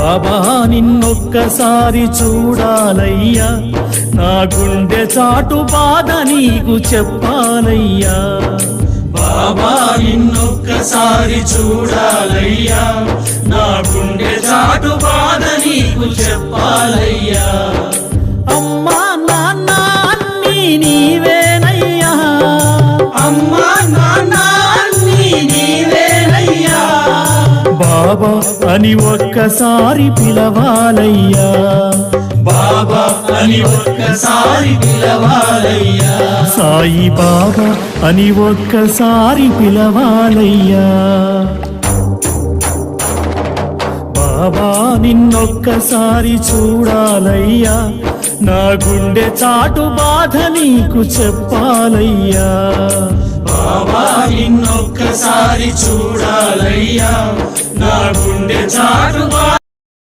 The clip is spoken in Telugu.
బాబా నిన్నొక్కసారి చూడాలయ్యా, నా గుండె చాటు బాధ నీకు చెప్పాలయ్యా. బాబా నిన్నొక్కసారి చూడాలయ్యా, నా గుండె చాటు బాధ నీకు చెప్పాలయ్యా. అమ్మా నాన్న అన్నీ నీవేనయ్యా, అమ్మా నాన్న అన్నీ నీవేనయ్యా. బాబా అని ఒక్కసారి పిలవాలయ్యా, బాబా అని ఒక్కసారి పిలవాలయ్యా. సాయి బాబా అని ఒక్కసారి పిలవాలయ్యా. బాబా నిన్నొక్కసారి చూడాలయ్యా, నా గుండె చాటు బాధ నీకు చెప్పాలయ్యా. బాబా నిన్నొక్కసారి చూడాలయ్యా, నా గుండె చాటు బాధ